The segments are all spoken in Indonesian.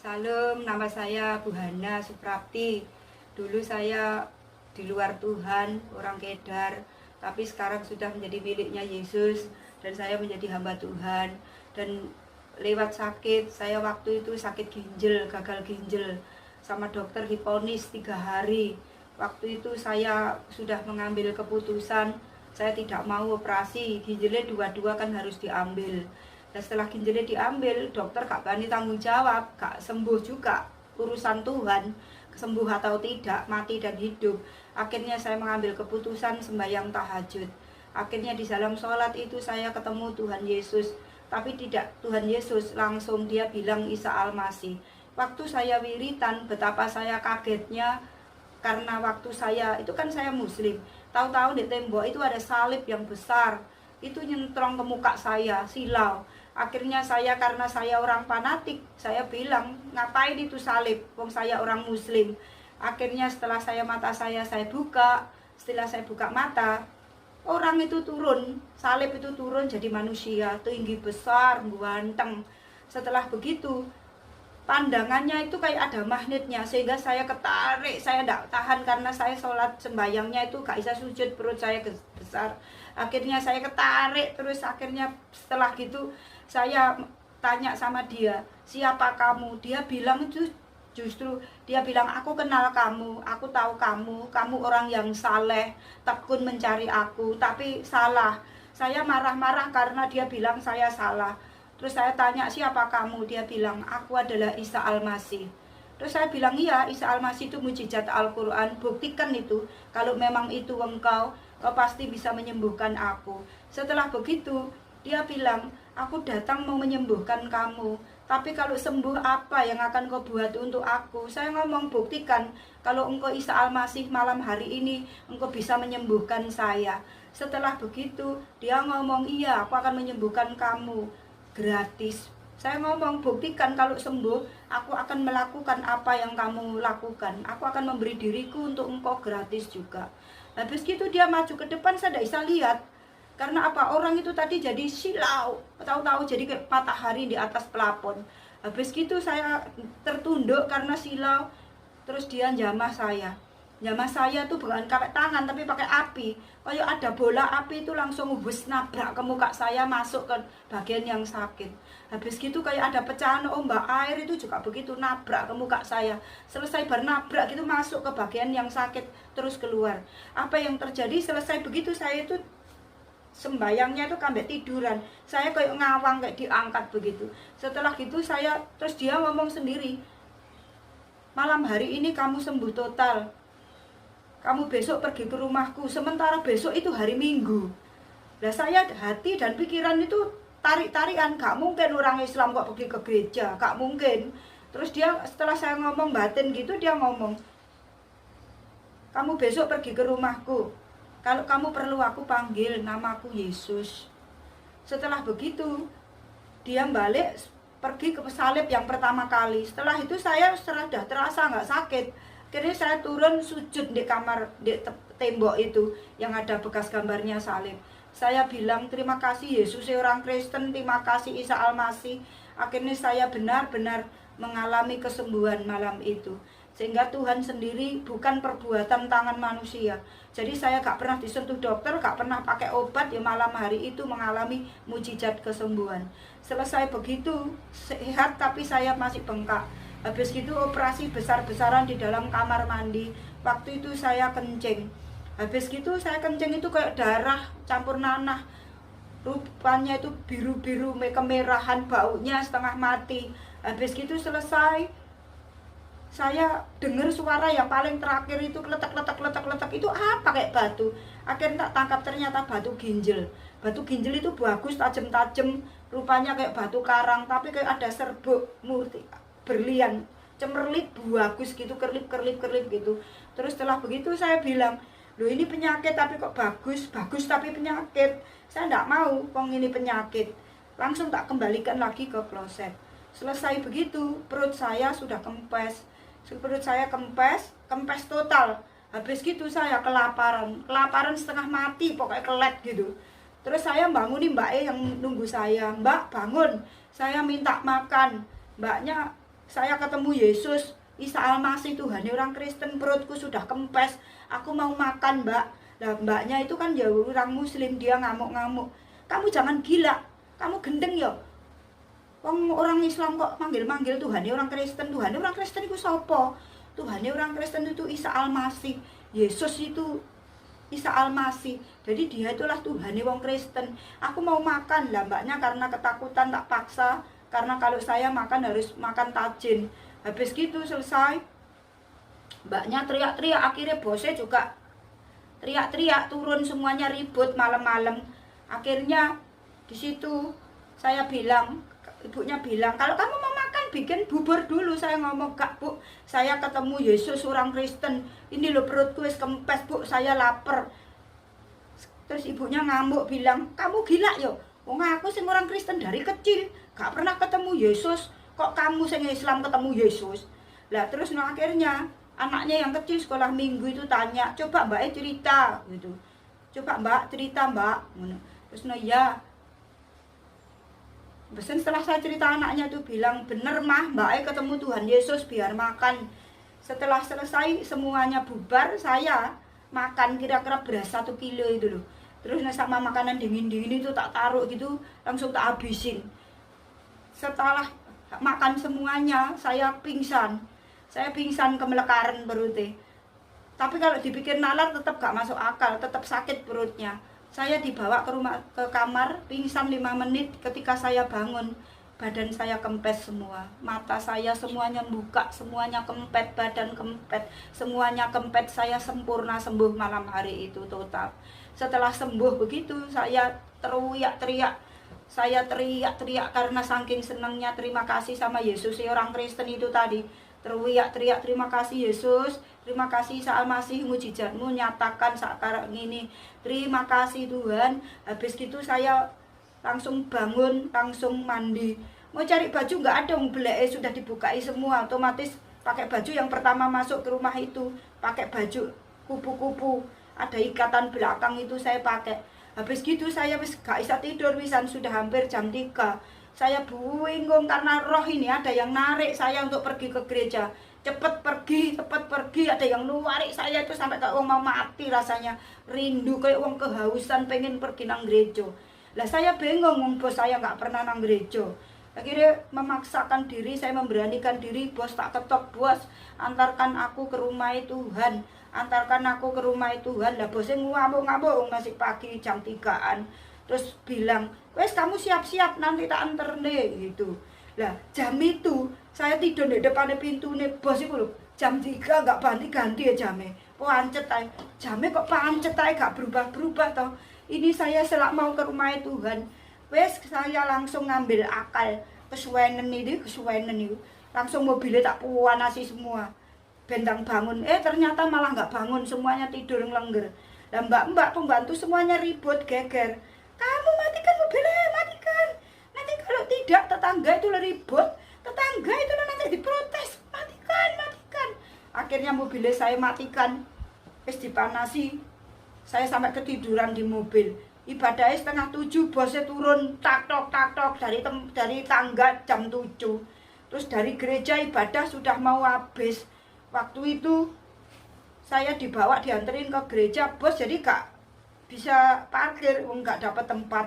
Salam, nama saya Bu Hana Suprapti. Dulu saya di luar Tuhan, orang Kedar, tapi sekarang sudah menjadi miliknya Yesus dan saya menjadi hamba Tuhan. Dan lewat sakit, saya waktu itu sakit ginjal, gagal ginjal, sama dokter diponis 3 hari. Waktu itu saya sudah mengambil keputusan, saya tidak mau operasi, ginjalnya dua-dua kan harus diambil. Dan setelah ginjalnya diambil, dokter gak berani tanggung jawab, gak sembuh juga, urusan Tuhan, sembuh atau tidak, mati dan hidup. Akhirnya saya mengambil keputusan sembahyang tahajud. Akhirnya di dalam sholat itu saya ketemu Tuhan Yesus, tapi tidak Tuhan Yesus langsung, dia bilang Isa Al-Masih. Waktu saya wiritan, betapa saya kagetnya, karena waktu saya, itu kan saya muslim, tahu-tahu di tembok itu ada salib yang besar, itu nyentrong ke muka saya, silau. Akhirnya saya, karena saya orang fanatik, saya bilang, ngapain itu salib, wong saya orang muslim. Akhirnya setelah mata saya buka, setelah saya buka mata, orang itu turun, salib itu turun jadi manusia, tinggi besar, ganteng. Setelah begitu, pandangannya itu kayak ada magnetnya, sehingga saya ketarik, saya tidak tahan karena saya sholat sembayangnya itu gak bisa sujud, perut saya besar. Akhirnya saya ketarik terus. Akhirnya setelah gitu saya tanya sama dia, siapa kamu? Dia bilang justru dia bilang, aku kenal kamu, aku tahu kamu orang yang saleh, tekun mencari aku, tapi salah. Saya marah-marah karena dia bilang saya salah. Terus saya tanya, siapa kamu? Dia bilang, aku adalah Isa Al-Masih. Terus saya bilang, iya, Isa Al-Masih itu mujizat Al-Quran, buktikan itu. Kalau memang itu engkau pasti bisa menyembuhkan aku. Setelah begitu, dia bilang, aku datang mau menyembuhkan kamu, tapi kalau sembuh apa yang akan kau buat untuk aku? Saya ngomong, buktikan kalau engkau Isa Al-Masih malam hari ini, engkau bisa menyembuhkan saya. Setelah begitu, dia ngomong, iya, aku akan menyembuhkan kamu gratis. Saya ngomong, buktikan kalau sembuh, aku akan melakukan apa yang kamu lakukan. Aku akan memberi diriku untuk engkau gratis juga. Habis gitu dia maju ke depan, saya tidak bisa lihat. Karena apa? Orang itu tadi jadi silau, tahu-tahu jadi kayak matahari di atas pelapon. Habis gitu saya tertunduk karena silau. Terus dia jamah saya. Jamah saya tuh bukan pakai tangan tapi pakai api. Kayak ada bola api itu langsung ubus nabrak ke muka saya, masuk ke bagian yang sakit. Habis gitu kayak ada pecahan ombak air itu juga begitu, nabrak ke muka saya. Selesai bernabrak gitu masuk ke bagian yang sakit, terus keluar. Apa yang terjadi selesai begitu, saya itu sembayangnya itu sampai tiduran. Saya kayak ngawang, kayak diangkat begitu. Setelah gitu terus dia ngomong sendiri, malam hari ini kamu sembuh total, kamu besok pergi ke rumahku. Sementara besok itu hari Minggu. Nah saya hati dan pikiran itu tarik-tarikan, gak mungkin orang Islam kok pergi ke gereja, gak mungkin. Terus dia setelah saya ngomong batin gitu, dia ngomong, kamu besok pergi ke rumahku, kalau kamu perlu aku panggil namaku Yesus. Setelah begitu dia balik pergi ke salib yang pertama kali. Setelah itu saya sudah terasa nggak sakit. Akhirnya saya turun sujud di kamar, di tembok itu yang ada bekas gambarnya salib. Saya bilang, terima kasih Yesus orang Kristen, terima kasih Isa Al-Masih. Akhirnya saya benar-benar mengalami kesembuhan malam itu. Sehingga Tuhan sendiri, bukan perbuatan tangan manusia. Jadi saya gak pernah disentuh dokter, gak pernah pakai obat, ya malam hari itu mengalami mujizat kesembuhan. Selesai begitu, sehat tapi saya masih bengkak. Habis itu operasi besar-besaran di dalam kamar mandi. Waktu itu saya kencing. Habis gitu saya kencing itu kayak darah campur nanah. Rupanya itu biru-biru, kemerahan, baunya setengah mati. Habis gitu selesai, saya dengar suara yang paling terakhir itu letak itu apa kayak batu. Akhirnya tak tangkap, ternyata batu ginjal. Batu ginjal itu bagus, tajam-tajam, rupanya kayak batu karang, tapi kayak ada serbuk murti berlian, cemerlit, bagus gitu, kerlip gitu. Terus setelah begitu saya bilang, loh ini penyakit tapi kok bagus tapi penyakit. Saya tidak mau, wong ini penyakit. Langsung tak kembalikan lagi ke kloset. Selesai begitu, perut saya sudah kempes. Perut saya kempes total. Habis gitu saya kelaparan setengah mati, pokoknya kelet gitu. Terus saya bangunin Mbak yang nunggu saya, Mbak bangun, saya minta makan. Mbaknya saya ketemu Yesus, Isa Almasih, Tuhan orang Kristen, perutku sudah kempes, aku mau makan mbak. Nah mbaknya itu kan ya orang muslim, dia ngamuk-ngamuk, kamu jangan gila, kamu gendeng ya, orang Islam kok manggil-manggil Tuhan orang Kristen. Tuhan orang Kristen itu sopo? Tuhan orang Kristen itu Isa Almasih, Yesus itu Isa Almasih. Jadi dia itulah Tuhan orang Kristen. Aku mau makan lah mbaknya, karena ketakutan tak paksa, karena kalau saya makan harus makan tajin. Habis gitu selesai, mbaknya teriak-teriak, akhirnya bosnya juga teriak-teriak, turun semuanya ribut malam-malam. Akhirnya di situ saya bilang, ibunya bilang, kalau kamu mau makan bikin bubur dulu. Saya ngomong, gak bu, saya ketemu Yesus orang Kristen, ini loh perutku wis kempes bu, saya lapar. Terus ibunya ngamuk bilang, kamu gila yo, wong aku sing orang Kristen dari kecil gak pernah ketemu Yesus, kok kamu sing Islam ketemu Yesus. Lah terus akhirnya anaknya yang kecil sekolah minggu itu tanya, coba mbak cerita gitu, coba mbak cerita mbak. Terus ya besen, setelah saya cerita, anaknya tuh bilang, bener mah mbak ketemu Tuhan Yesus, biar makan. Setelah selesai semuanya bubar, saya makan kira-kira beras 1 kilo itu loh. Terus sama makanan dingin-dingin itu tak taruh gitu, langsung tak habisin. Setelah makan semuanya, saya pingsan kemelekaran perutnya. Tapi kalau dipikir nalar tetap gak masuk akal, tetap sakit perutnya. Saya dibawa ke kamar, pingsan 5 menit. Ketika saya bangun, badan saya kempes semua, mata saya semuanya buka, semuanya kempet, badan kempet, semuanya kempet. Saya sempurna sembuh malam hari itu total. Setelah sembuh begitu, saya teriak-teriak. Saya teriak-teriak karena saking senangnya, terima kasih sama Yesus orang Kristen itu tadi. Teriak-teriak, terima kasih Yesus, terima kasih Isa Almasih, mujizatmu nyatakan sekarang ini, terima kasih Tuhan. Habis gitu saya langsung bangun, langsung mandi. Mau cari baju nggak ada, beleknya sudah dibukai semua. Otomatis pakai baju yang pertama masuk ke rumah itu, pakai baju kupu-kupu, ada ikatan belakang itu saya pakai. Habis gitu saya gak bisa tidur, wisan sudah hampir jam 3. Saya bingung karena roh ini ada yang narik saya untuk pergi ke gereja. Cepet pergi, ada yang narik saya itu sampai kayak mau mati rasanya. Rindu kayak wong kehausan pengen pergi nang gereja. Lah saya bingung, wong bos saya gak pernah nang gereja. Akhirnya memaksakan diri, saya memberanikan diri, bos tak ketok, bos antarkan aku ke rumah Tuhan, antarkan aku ke rumah Tuhan. Lah bosnya ngamuk-ngamuk, masih pagi jam 3-an. Terus bilang, wes kamu siap-siap nanti tak anter deh gitu. Lah jam itu saya tidur di depan pintu nih, bos itu loh, jam 3 gak ganti-ganti ya jamnya. Pancet aja, jamnya kok pancet aja, gak berubah-berubah toh. Ini saya selak mau ke rumah Tuhan. Wes saya langsung ngambil akal, kesuwenen itu, langsung mobilnya tak puanasi semua, bentang bangun. Ternyata malah nggak bangun, semuanya tidur ngelengger. Dan mbak-mbak pembantu semuanya ribut geger, kamu matikan mobilnya, matikan, nanti kalau tidak tetangga itu ribut, tetangga itu nanti diprotes, matikan. Akhirnya mobilnya saya matikan, wes dipanasi, saya sampai ketiduran di mobil. Ibadahnya 6:30, bosnya turun tak-tok dari tangga jam 7. Terus dari gereja ibadah sudah mau habis. Waktu itu saya dianterin ke gereja, bos jadi gak bisa parkir, gak dapat tempat.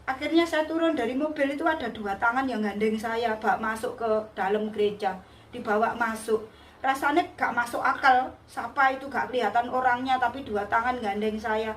Akhirnya saya turun dari mobil itu, ada 2 tangan yang gandeng saya, bawa masuk ke dalam gereja, dibawa masuk. Rasanya gak masuk akal, siapa itu gak kelihatan orangnya, tapi 2 tangan gandeng saya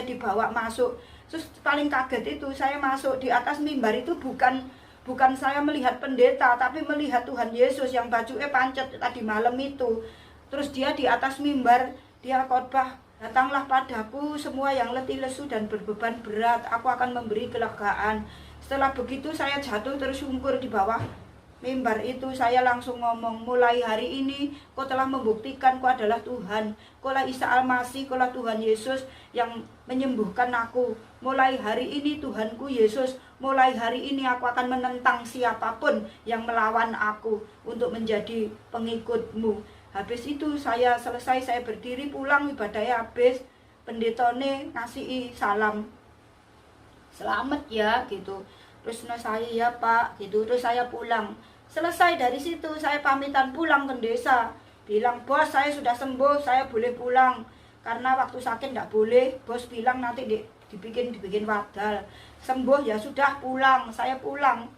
dibawa masuk. Terus paling kaget itu saya masuk di atas mimbar itu, bukan saya melihat pendeta, tapi melihat Tuhan Yesus yang bajunya pancet tadi malam itu. Terus dia di atas mimbar, dia khotbah, datanglah padaku semua yang letih lesu dan berbeban berat, aku akan memberi kelegaan. Setelah begitu saya jatuh tersungkur di bawah mimbar itu. Saya langsung ngomong, mulai hari ini kau telah membuktikan kau adalah Tuhan, kau lah Isa Almasih, kau lah Tuhan Yesus yang menyembuhkan aku. Mulai hari ini Tuhanku Yesus, mulai hari ini aku akan menentang siapapun yang melawan aku untuk menjadi pengikutmu. Habis itu saya selesai, saya berdiri pulang, ibadahnya habis, pendetone ngasih salam, selamat ya gitu. Terus saya ya pak gitu, terus saya pulang. Selesai dari situ saya pamitan pulang ke desa. Bilang, bos saya sudah sembuh, saya boleh pulang. Karena waktu sakit nggak boleh, bos bilang nanti dibikin wadal. Sembuh ya sudah pulang, saya pulang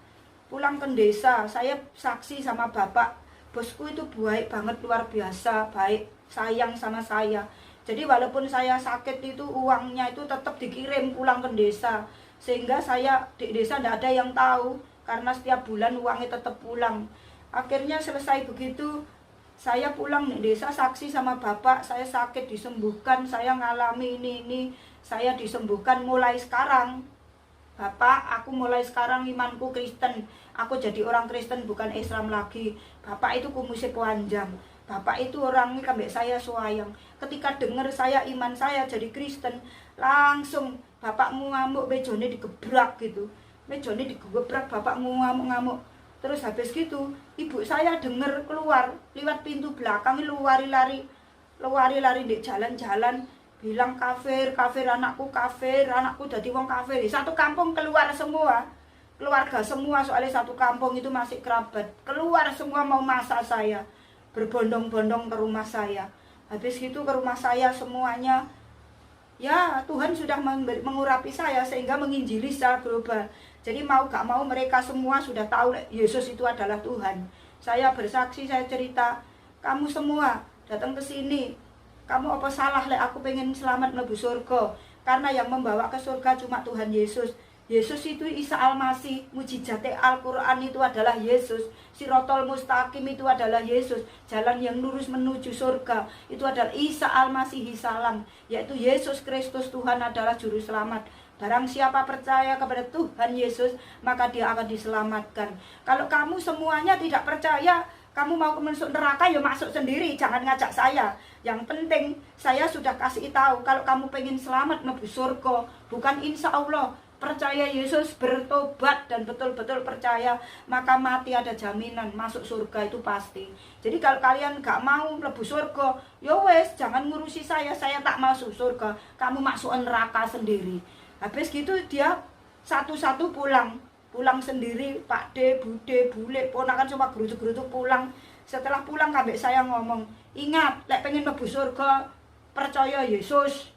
ke desa. Saya saksi sama bapak, bosku itu baik banget, luar biasa, baik, sayang sama saya. Jadi walaupun saya sakit itu uangnya itu tetap dikirim pulang ke desa. Sehingga saya di desa tidak ada yang tahu, karena setiap bulan uangnya tetap pulang. Akhirnya selesai begitu, saya pulang di desa saksi sama bapak, saya sakit disembuhkan, saya ngalami ini, saya disembuhkan mulai sekarang. Bapak, aku mulai sekarang imanku Kristen, aku jadi orang Kristen bukan Islam lagi. Bapak itu kumusik panjang, bapak itu orangnya kambek saya sayang. Ketika dengar saya iman saya jadi Kristen, langsung bapakmu ngamuk, mejone digebrak gitu. Mejone digebrak, bapakmu ngamuk-ngamuk. Terus habis gitu, ibu saya dengar keluar lewat pintu belakang, lari-lari di jalan-jalan, bilang kafir, anakku kafir, anakku jadi wong kafir. Satu kampung keluar semua, keluarga semua, soalnya satu kampung itu masih kerabat. Keluar semua mau masak saya, berbondong-bondong ke rumah saya. Habis itu ke rumah saya semuanya, ya Tuhan sudah mengurapi saya sehingga menginjili secara global. Jadi mau gak mau mereka semua sudah tahu Yesus itu adalah Tuhan. Saya bersaksi, saya cerita, kamu semua datang ke sini, kamu apa salah aku pengen selamat mlebu surga. Karena yang membawa ke surga cuma Tuhan Yesus. Yesus itu Isa Al-Masih, mujizate Al-Quran itu adalah Yesus, Sirotol Mustaqim itu adalah Yesus, jalan yang lurus menuju surga itu adalah Isa Al-Masih Salam, yaitu Yesus Kristus Tuhan adalah juru selamat. Barang siapa percaya kepada Tuhan Yesus, maka dia akan diselamatkan. Kalau kamu semuanya tidak percaya, kamu mau masuk neraka ya masuk sendiri, jangan ngajak saya. Yang penting saya sudah kasih tahu, kalau kamu pengen selamat menuju surga, bukan insya Allah, percaya Yesus, bertobat dan betul-betul percaya, maka mati ada jaminan, masuk surga itu pasti. Jadi kalau kalian gak mau mlebu surga, ya wes jangan ngurusi saya tak masuk surga, kamu masuk neraka sendiri. Habis gitu dia satu-satu pulang sendiri, Pak D, Bude, Bule, ponakan cuma gerutuk-gerutuk pulang. Setelah pulang kambek saya ngomong, ingat, lek pengen mlebu surga, percaya Yesus.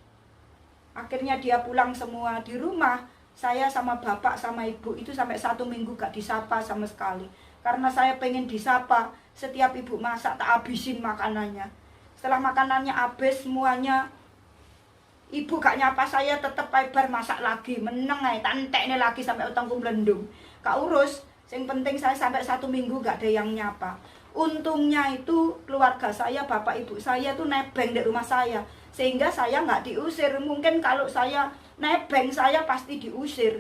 Akhirnya dia pulang semua. Di rumah saya sama bapak sama ibu itu sampai 1 minggu gak disapa sama sekali. Karena saya pengen disapa, setiap ibu masak tak habisin makanannya. Setelah makanannya habis semuanya, ibu gak nyapa saya, tetep lebar masak lagi, meneng ae, tak entekne lagi sampai utangku melendung. Gak urus, yang penting saya sampai 1 minggu gak ada yang nyapa. Untungnya itu keluarga saya, bapak ibu saya tuh nebeng di rumah saya, sehingga saya nggak diusir. Mungkin kalau saya nebeng saya pasti diusir,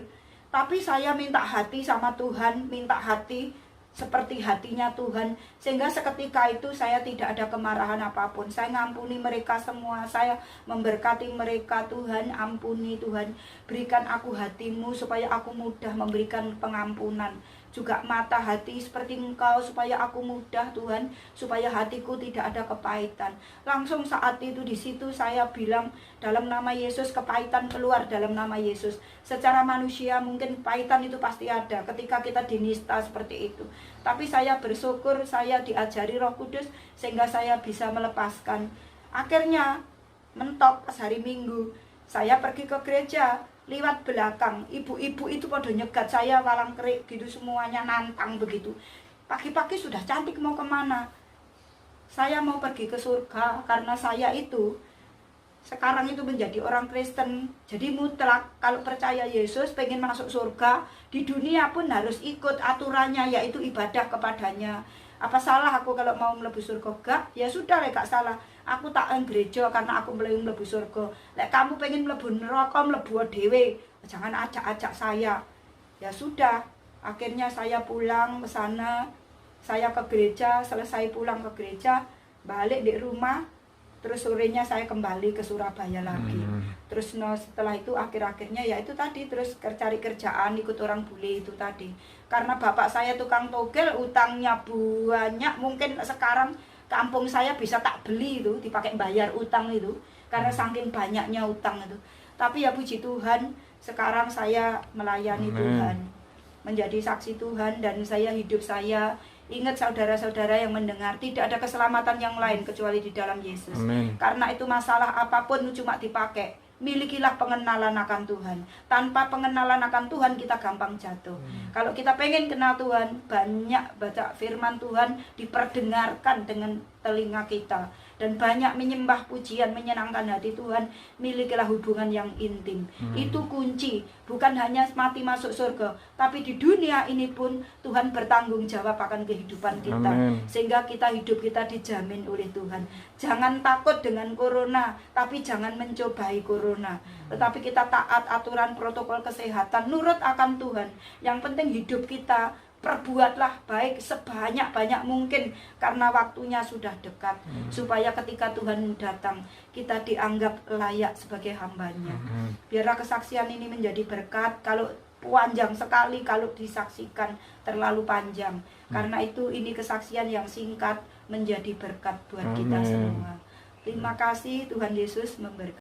tapi saya minta hati sama Tuhan, minta hati seperti hatinya Tuhan, sehingga seketika itu saya tidak ada kemarahan apapun. Saya ngampuni mereka semua, saya memberkati mereka. Tuhan ampuni, Tuhan berikan aku hatimu supaya aku mudah memberikan pengampunan, juga mata hati seperti Engkau supaya aku mudah, Tuhan, supaya hatiku tidak ada kepahitan. Langsung saat itu di situ saya bilang dalam nama Yesus, kepahitan keluar dalam nama Yesus. Secara manusia mungkin kepahitan itu pasti ada ketika kita dinista seperti itu, tapi saya bersyukur saya diajari Roh Kudus sehingga saya bisa melepaskan. Akhirnya mentok pas hari Minggu saya pergi ke gereja, lewat belakang ibu-ibu itu pada nyegat saya walang kerik gitu, semuanya nantang begitu. Pagi-pagi sudah cantik, mau kemana? Saya mau pergi ke surga, karena saya itu sekarang itu menjadi orang Kristen, jadi mutlak kalau percaya Yesus, pengen masuk surga di dunia pun harus ikut aturannya, yaitu ibadah kepadanya. Apa salah aku kalau mau mlebu surga? Gak, ya sudah, gak salah. Aku tak gereja karena aku pengen mlebu surga. Lek kamu pengen mlebu neraka, mlebu dhewe, jangan ajak-ajak saya. Ya sudah, akhirnya saya pulang ke sana, saya ke gereja, selesai pulang ke gereja, balik di rumah. Terus sorenya saya kembali ke Surabaya lagi. Terus setelah itu akhir-akhirnya ya itu tadi, terus cari kerjaan, ikut orang bule itu tadi. Karena bapak saya tukang togel, utangnya banyak. Mungkin sekarang kampung saya bisa tak beli itu, dipakai bayar utang itu, karena saking banyaknya utang itu. Tapi ya puji Tuhan, sekarang saya melayani Tuhan, menjadi saksi Tuhan, dan saya hidup saya Ingat saudara-saudara yang mendengar, tidak ada keselamatan yang lain kecuali di dalam Yesus. Amin. Karena itu masalah apapun cuma dipakai. Milikilah pengenalan akan Tuhan. Tanpa pengenalan akan Tuhan kita gampang jatuh. Kalau kita pengen kenal Tuhan, banyak baca firman Tuhan diperdengarkan dengan telinga kita. Dan banyak menyembah pujian, menyenangkan hati Tuhan. Milikilah hubungan yang intim. Itu kunci. Bukan hanya mati masuk surga, tapi di dunia ini pun Tuhan bertanggung jawab akan kehidupan kita. Amin. Sehingga hidup kita dijamin oleh Tuhan. Jangan takut dengan corona, tapi jangan mencobai corona. Tetapi kita taat aturan protokol kesehatan, nurut akan Tuhan. Yang penting hidup kita, perbuatlah baik sebanyak-banyak mungkin, karena waktunya sudah dekat. Supaya ketika Tuhan datang, kita dianggap layak sebagai hambanya. Biarlah kesaksian ini menjadi berkat. Kalau panjang sekali, kalau disaksikan terlalu panjang. Karena itu ini kesaksian yang singkat menjadi berkat buat kita Amin. semua. Terima kasih, Tuhan Yesus memberkati.